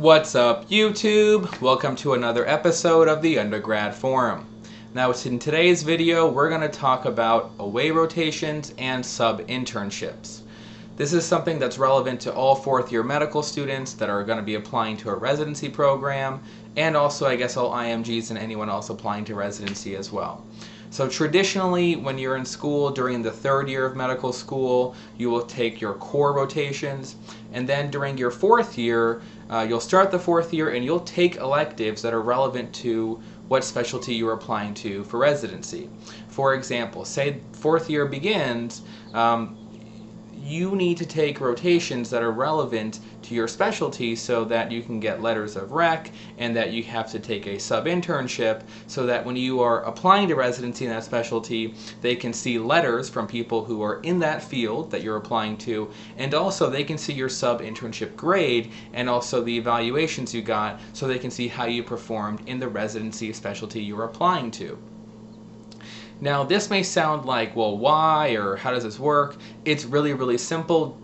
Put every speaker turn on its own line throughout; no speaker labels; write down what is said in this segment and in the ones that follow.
What's up, YouTube? Welcome to another episode of the Undergrad Forum. Now, in today's video, we're going to talk about away rotations and sub-internships. This is something that's relevant to all fourth-year medical students that are going to be applying to a residency program, and also, I guess, all IMGs and anyone else applying to residency as well. So traditionally, when you're in school during the third year of medical school, you will take your core rotations, and then during your fourth year, you'll start the fourth year and you'll take electives that are relevant to what specialty you're applying to for residency. For example, say fourth year begins, you need to take rotations that are relevant to your specialty so that you can get letters of rec, and that you have to take a sub-internship so that when you are applying to residency in that specialty, they can see letters from people who are in that field that you're applying to, and also they can see your sub-internship grade and also the evaluations you got so they can see how you performed in the residency specialty you're applying to. Now, this may sound like, well, why, or how does this work? It's really, really simple.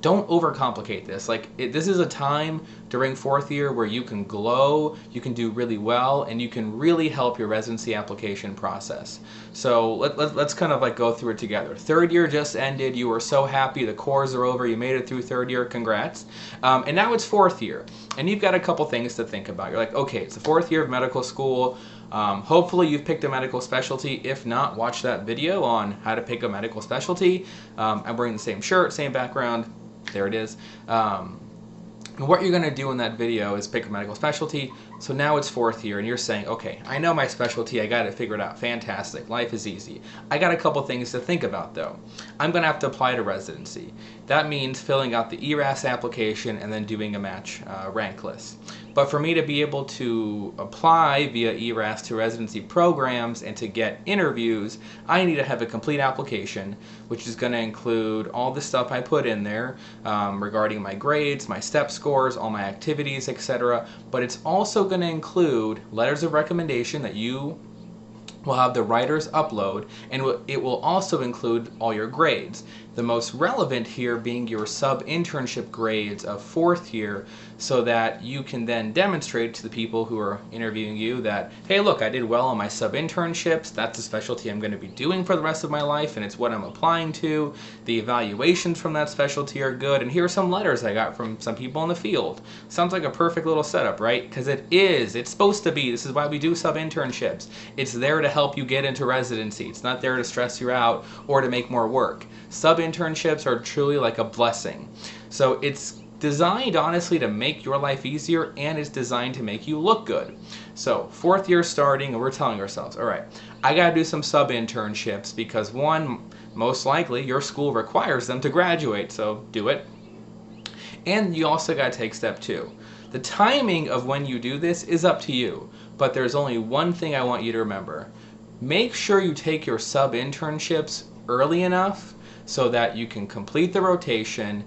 Don't overcomplicate this. This is a time during fourth year where you can glow, you can do really well, and you can really help your residency application process. So let's kind of go through it together. Third year just ended. You were so happy. The cores are over. You made it through third year. Congrats. And now it's fourth year, and you've got a couple things to think about. You're like, okay, it's the fourth year of medical school. Hopefully you've picked a medical specialty. If not, watch that video on how to pick a medical specialty. I'm wearing the same shirt, same background. There it is. And what you're going to do in that video is pick a medical specialty. So now it's fourth year and you're saying, okay, I know my specialty, I got it figured out. Fantastic. Life is easy. I got a couple things to think about though. I'm going to have to apply to residency. That means filling out the ERAS application and then doing a match rank list. But for me to be able to apply via ERAS to residency programs and to get interviews, I need to have a complete application, which is going to include all the stuff I put in there regarding my grades, my step scores, all my activities, etc. But it's also going to include letters of recommendation that you will have the writers upload, and it will also include all your grades. The most relevant here being your sub-internship grades of fourth year, so that you can then demonstrate to the people who are interviewing you that, hey, look, I did well on my sub-internships. That's a specialty I'm going to be doing for the rest of my life, and it's what I'm applying to. The evaluations from that specialty are good, and here are some letters I got from some people in the field. Sounds like a perfect little setup, right? Because it is. It's supposed to be. This is why we do sub-internships. It's there to help you get into residency. It's not there to stress you out or to make more work. Sub-internships are truly like a blessing. So it's designed, honestly, to make your life easier, and it's designed to make you look good. So fourth year starting, and we're telling ourselves, all right, I got to do some sub-internships because, one, most likely your school requires them to graduate, so do it. And you also got to take step two. The timing of when you do this is up to you, but there's only one thing I want you to remember. Make sure you take your sub-internships early enough so that you can complete the rotation,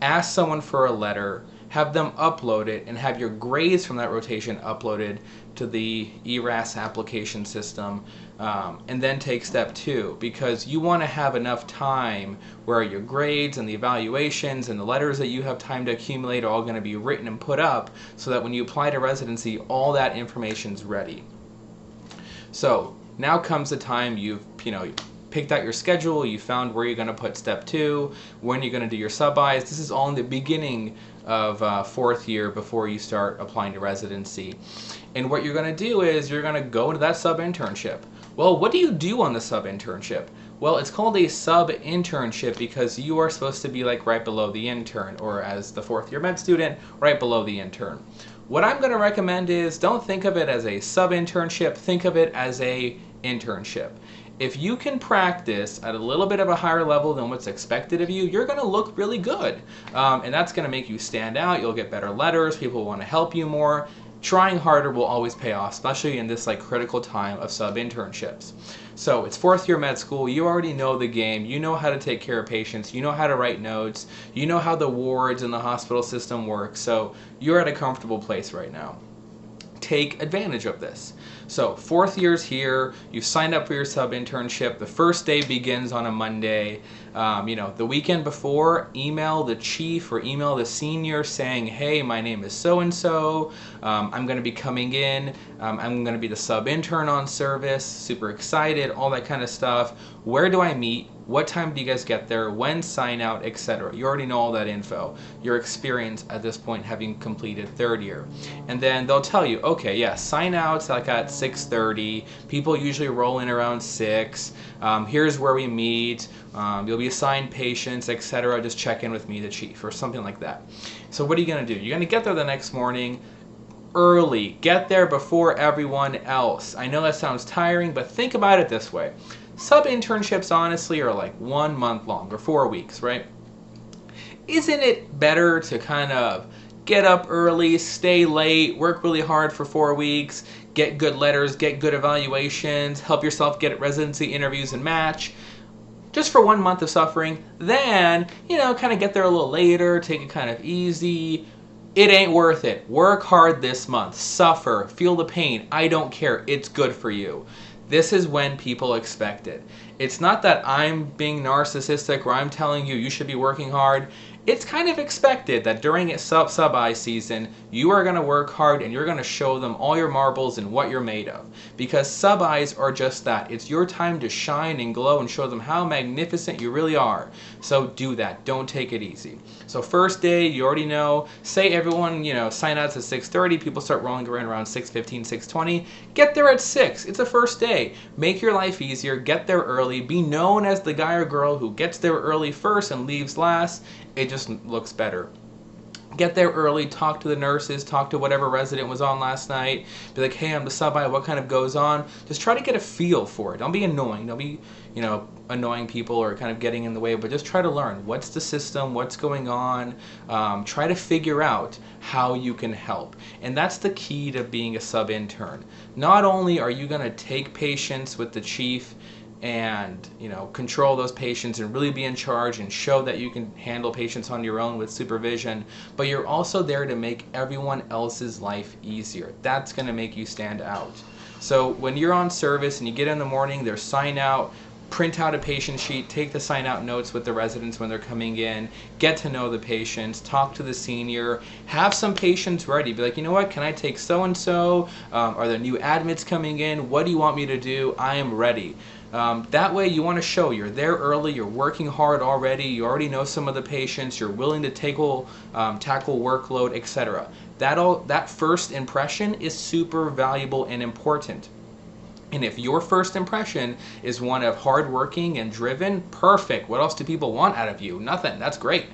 ask someone for a letter, have them upload it, and have your grades from that rotation uploaded to the ERAS application system, and then take step two, because you want to have enough time where your grades and the evaluations and the letters that you have time to accumulate are all going to be written and put up so that when you apply to residency, all that information's ready. So now comes the time you've picked out your schedule, you found where you're going to put step two, when you're going to do your sub-Is. This is all in the beginning of fourth year before you start applying to residency. And what you're going to do is you're going to go into that sub-internship. Well, what do you do on the sub-internship? Well, it's called a sub-internship because you are supposed to be right below the intern, or as the fourth year med student, right below the intern. What I'm going to recommend is don't think of it as a sub-internship, think of it as a internship. If you can practice at a little bit of a higher level than what's expected of you, you're going to look really good. And that's going to make you stand out. You'll get better letters. People will want to help you more. Trying harder will always pay off, especially in this critical time of sub-internships. So it's fourth year med school. You already know the game. You know how to take care of patients. You know how to write notes. You know how the wards and the hospital system work. So you're at a comfortable place right now. take advantage of this. So 4th year's here, you've signed up for your sub-internship, the first day begins on a Monday. The weekend before, email the chief or email the senior saying, hey, my name is so-and-so, I'm going to be coming in, I'm going to be the sub-intern on service, super excited, all that kind of stuff. Where do I meet? What time do you guys get there? When sign out, etc. You already know all that info. Your experience at this point having completed 3rd year. And then they'll tell you, okay, yeah, sign out's like at 6:30. People usually roll in around 6. Here's where we meet. You'll be assigned patients, etc. Just check in with me, the chief, or something like that. So what are you going to do? You're going to get there the next morning early. Get there before everyone else. I know that sounds tiring, but think about it this way. Sub-internships, honestly, are like 1 month long, or 4 weeks, right? Isn't it better to kind of get up early, stay late, work really hard for 4 weeks, get good letters, get good evaluations, help yourself get residency interviews and match, just for 1 month of suffering, then, kind of get there a little later, take it kind of easy. It ain't worth it. Work hard this month, suffer, feel the pain. I don't care. It's good for you. This is when people expect it. It's not that I'm being narcissistic or I'm telling you should be working hard. It's kind of expected that during sub-I season, you are going to work hard and you're going to show them all your marbles and what you're made of. Because sub-Is are just that. It's your time to shine and glow and show them how magnificent you really are. So do that. Don't take it easy. So first day, you already know, say everyone, sign out at 6:30, people start rolling around 6:15, 6:20. Get there at 6. It's the first day. Make your life easier. Get there early. Be known as the guy or girl who gets there early first and leaves last. It just looks better. Get there early, talk to the nurses, talk to whatever resident was on last night. Be like, hey, I'm the sub-I, what kind of goes on? Just try to get a feel for it. Don't be annoying. Don't be, annoying people or kind of getting in the way, but just try to learn. What's the system? What's going on? Try to figure out how you can help. And that's the key to being a sub-intern. Not only are you going to take patients with the chief and control those patients and really be in charge and show that you can handle patients on your own with supervision, but you're also there to make everyone else's life easier. That's going to make you stand out. So when you're on service and you get in the morning, there's sign out, print out a patient sheet, take the sign out notes with the residents when they're coming in, get to know the patients, talk to the senior, have some patients ready. Be like, you know what, can I take so-and-so? Are there new admits coming in? What do you want me to do? I am ready. That way you want to show you're there early, you're working hard already, you already know some of the patients, you're willing to tackle workload, etc. That first impression is super valuable and important. And if your first impression is one of hardworking and driven, perfect. What else do people want out of you? Nothing. That's great.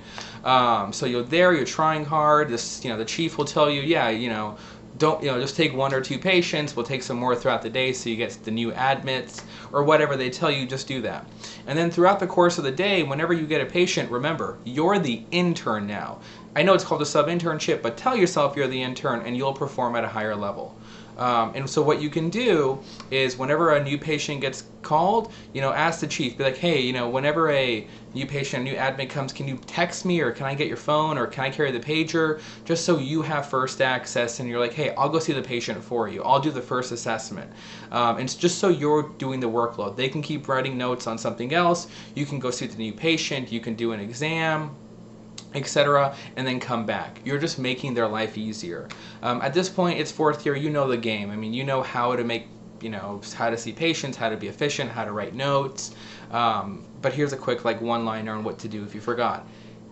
So you're there, you're trying hard. The chief will tell you, yeah, don't just take 1 or 2 patients. We'll take some more throughout the day so you get the new admits or whatever they tell you. Just do that. And then throughout the course of the day, whenever you get a patient, remember you're the intern now. I know it's called a sub-internship, but tell yourself you're the intern and you'll perform at a higher level. And so what you can do is whenever a new patient gets called, ask the chief, be like, hey, whenever a new patient, a new admit comes, can you text me or can I get your phone or can I carry the pager? Just so you have first access and you're like, hey, I'll go see the patient for you. I'll do the first assessment. And it's just so you're doing the workload. They can keep writing notes on something else. You can go see the new patient. You can do an exam, etc., and then come back. You're just making their life easier. At this point, it's 4th year, you know the game. I mean, you know how to make, how to see patients, how to be efficient, how to write notes. But here's a quick one-liner on what to do if you forgot.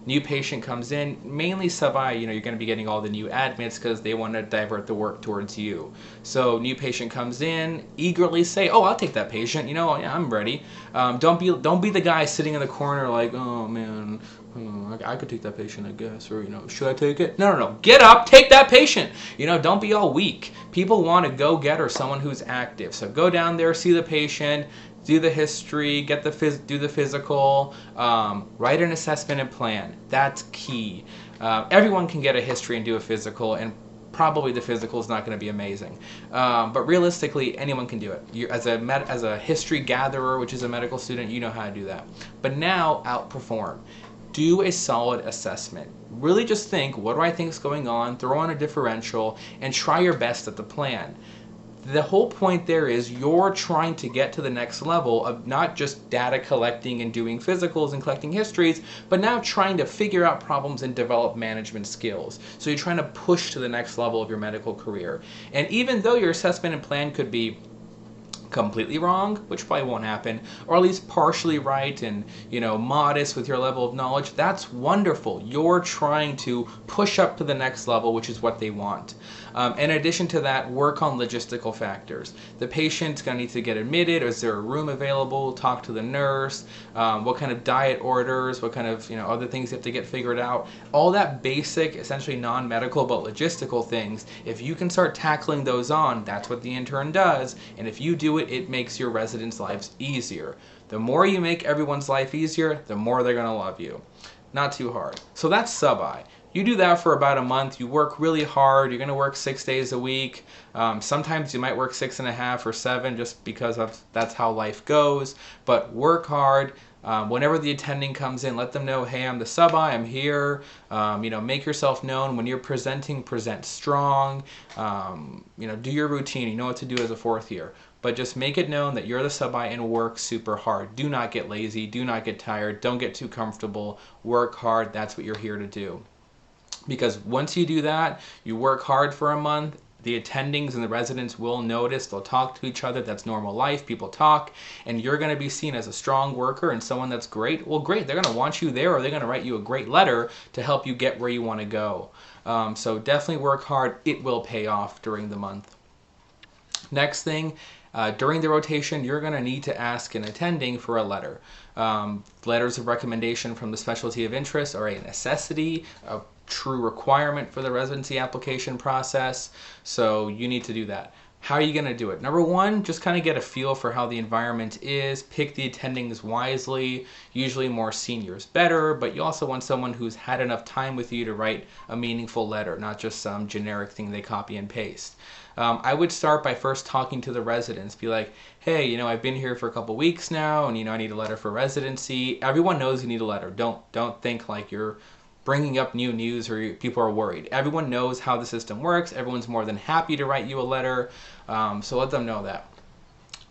New patient comes in, mainly sub-I, you're going to be getting all the new admits because they want to divert the work towards you. So new patient comes in, eagerly say, oh, I'll take that patient, yeah, I'm ready. Don't be the guy sitting in the corner like, oh man, I could take that patient, I guess, or should I take it? No, get up, take that patient. Don't be all weak. People want a go-getter, someone who's active. So go down there, see the patient, do the history, do the physical, write an assessment and plan. That's key. Everyone can get a history and do a physical, and probably the physical is not going to be amazing. But realistically, anyone can do it. As a history gatherer, which is a medical student, you know how to do that. But now, outperform. do a solid assessment. Really just think, what do I think is going on, throw on a differential, and try your best at the plan. The whole point there is you're trying to get to the next level of not just data collecting and doing physicals and collecting histories, but now trying to figure out problems and develop management skills. So you're trying to push to the next level of your medical career. And even though your assessment and plan could be completely wrong, which probably won't happen, or at least partially right and, modest with your level of knowledge, that's wonderful. You're trying to push up to the next level, which is what they want. In addition to that, work on logistical factors. The patient's going to need to get admitted. Is there a room available? Talk to the nurse. What kind of diet orders? What kind of other things you have to get figured out? All that basic, essentially non-medical but logistical things. If you can start tackling those on, that's what the intern does. And if you do it, it makes your residents' lives easier. The more you make everyone's life easier, the more they're going to love you. Not too hard. So that's sub-I. You do that for about a month. You work really hard. You're going to work 6 days a week. Sometimes you might work 6.5 or 7 just because that's how life goes. But work hard. Whenever the attending comes in, let them know, hey, I'm the sub-I, I'm here. Make yourself known. When you're presenting, present strong. Do your routine. You know what to do as a 4th year. But just make it known that you're the sub-I and work super hard. Do not get lazy. Do not get tired. Don't get too comfortable. Work hard. That's what you're here to do. Because once you do that, you work hard for a month, the attendings and the residents will notice, they'll talk to each other, that's normal life, people talk, and you're going to be seen as a strong worker and someone that's great. Well, great, they're going to want you there, or they're going to write you a great letter to help you get where you want to go. So definitely work hard. It will pay off during the month. Next thing, during the rotation, you're going to need to ask an attending for a letter. Letters of recommendation from the specialty of interest are a necessity, a true requirement for the residency application process, so you need to do that. How are you going to do it? Number one, just kind of get a feel for how the environment is. Pick the attendings wisely. Usually more seniors better, but you also want someone who's had enough time with you to write a meaningful letter, not just some generic thing they copy and paste. I would start by first talking to the residents. Be like, hey, I've been here for a couple weeks now, and I need a letter for residency. Everyone knows you need a letter. Don't think like you're bringing up new news or people are worried. Everyone knows how the system works. Everyone's more than happy to write you a letter, so let them know that.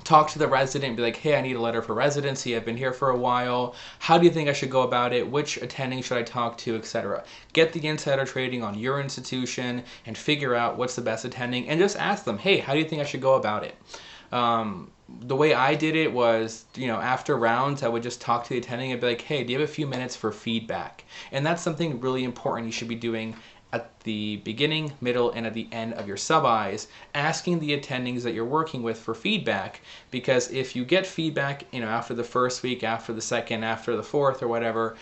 Talk to the resident and be like, hey, I need a letter for residency. I've been here for a while. How do you think I should go about it? Which attending should I talk to, etc. Get the insider trading on your institution and figure out what's the best attending, and just ask them, hey, how do you think I should go about it? The way I did it was, after rounds, I would just talk to the attending and be like, hey, do you have a few minutes for feedback? And that's something really important you should be doing at the beginning, middle, and at the end of your sub-Is, asking the attendings that you're working with for feedback, because if you get feedback, after the first week, after the second, after the fourth, or whatever,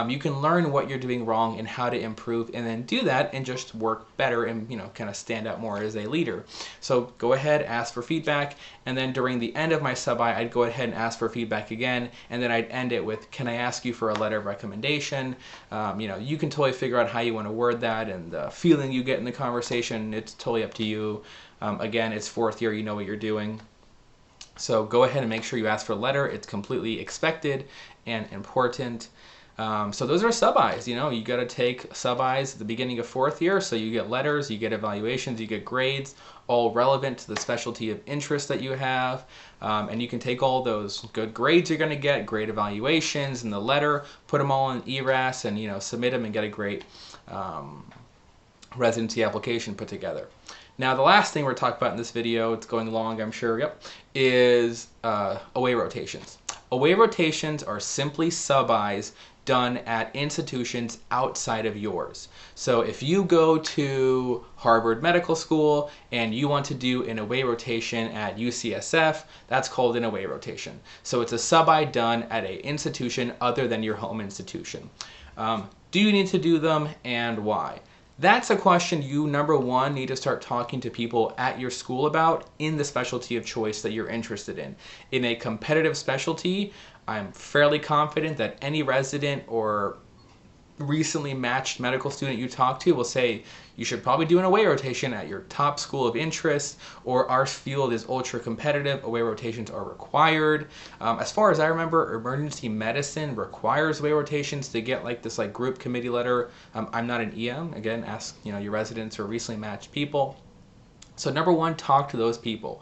you can learn what you're doing wrong and how to improve, and then do that and just work better and, kind of stand out more as a leader. So go ahead, ask for feedback, and then during the end of my sub-I, I'd go ahead and ask for feedback again, and then I'd end it with, can I ask you for a letter of recommendation? You can totally figure out how you want to word that, and the feeling you get in the conversation, it's totally up to you. Again, it's 4th year, you know what you're doing. So go ahead and make sure you ask for a letter. It's completely expected and important. So those are sub-Is. You got to take sub-Is at the beginning of 4th year, so you get letters, you get evaluations, you get grades, all relevant to the specialty of interest that you have, and you can take all those good grades you're going to get, great evaluations, and the letter, put them all in ERAS, and submit them and get a great residency application put together. Now, the last thing we're talking about in this video, it's going long, I'm sure, is away rotations. Away rotations are simply sub-Is done at institutions outside of yours. So if you go to Harvard Medical School and you want to do an away rotation at UCSF, that's called an away rotation. So it's a sub-I done at an institution other than your home institution. Do you need to do them, and why? That's a question you, number one, need to start talking to people at your school about in the specialty of choice that you're interested in. In a competitive specialty, I'm fairly confident that any resident or recently matched medical student you talk to will say you should probably do an away rotation at your top school of interest, or our field is ultra competitive, away rotations are required. As far as I remember, emergency medicine requires away rotations to get like this like group committee letter. I'm not an EM. Again, ask your residents or recently matched people. So number one, talk to those people.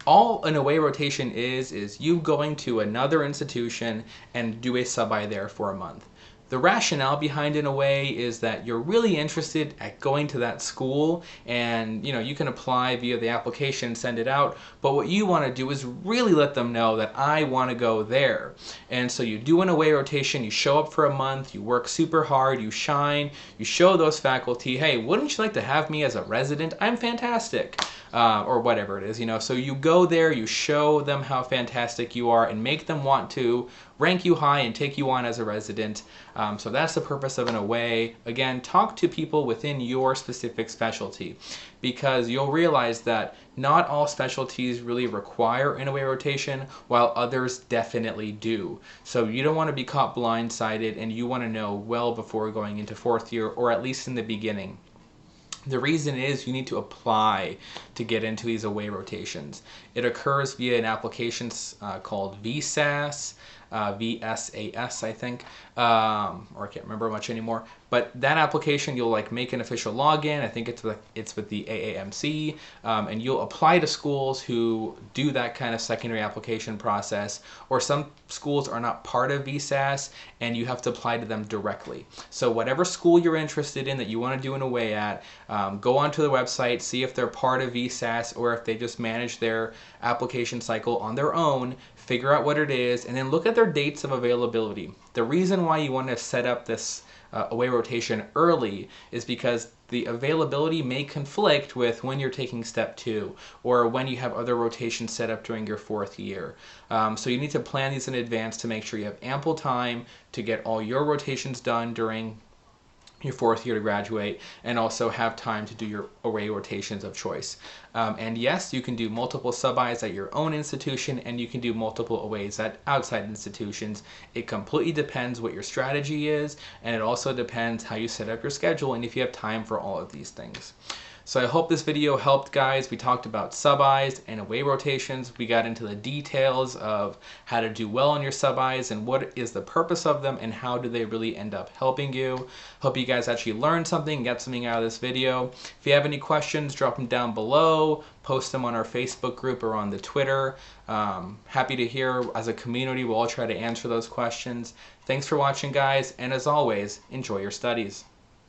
All an away rotation is you going to another institution and do a sub-I there for a month. The rationale behind an away is that you're really interested at going to that school, and you can apply via the application, send it out, but what you want to do is really let them know that I want to go there. And so you do an away rotation, you show up for a month, you work super hard, you shine, you show those faculty, hey, wouldn't you like to have me as a resident? I'm fantastic. Or whatever it is, so you go there, you show them how fantastic you are and make them want to rank you high and take you on as a resident. So that's the purpose of an away. Again, talk to people within your specific specialty, because you'll realize that not all specialties really require an away rotation, while others definitely do. So you don't want to be caught blindsided, and you want to know well before going into fourth year, or at least in the beginning. The reason is you need to apply to get into these away rotations. It occurs via an application called VSAS, VSAS, I think, or I can't remember much anymore. But that application, you'll like make an official login. I think it's with the AAMC, and you'll apply to schools who do that kind of secondary application process. Or some schools are not part of VSAS, and you have to apply to them directly. So whatever school you're interested in that you want to do an away at, go onto the website, see if they're part of VSAS or if they just manage their application cycle on their own, figure out what it is, and then look at their dates of availability. The reason why you want to set up this away rotation early is because the availability may conflict with when you're taking step 2 or when you have other rotations set up during your fourth year. So you need to plan these in advance to make sure you have ample time to get all your rotations done during your fourth year to graduate, and also have time to do your away rotations of choice. And yes, you can do multiple sub-Is at your own institution, and you can do multiple aways at outside institutions. It completely depends what your strategy is, and it also depends how you set up your schedule and if you have time for all of these things. So I hope this video helped, guys. We talked about sub-Is and away rotations. We got into the details of how to do well on your sub-Is and what is the purpose of them and how do they really end up helping you. Hope you guys actually learned something, get something out of this video. If you have any questions, drop them down below, post them on our Facebook group or on the Twitter. Happy to hear. As a community, we'll all try to answer those questions. Thanks for watching, guys, and as always, enjoy your studies.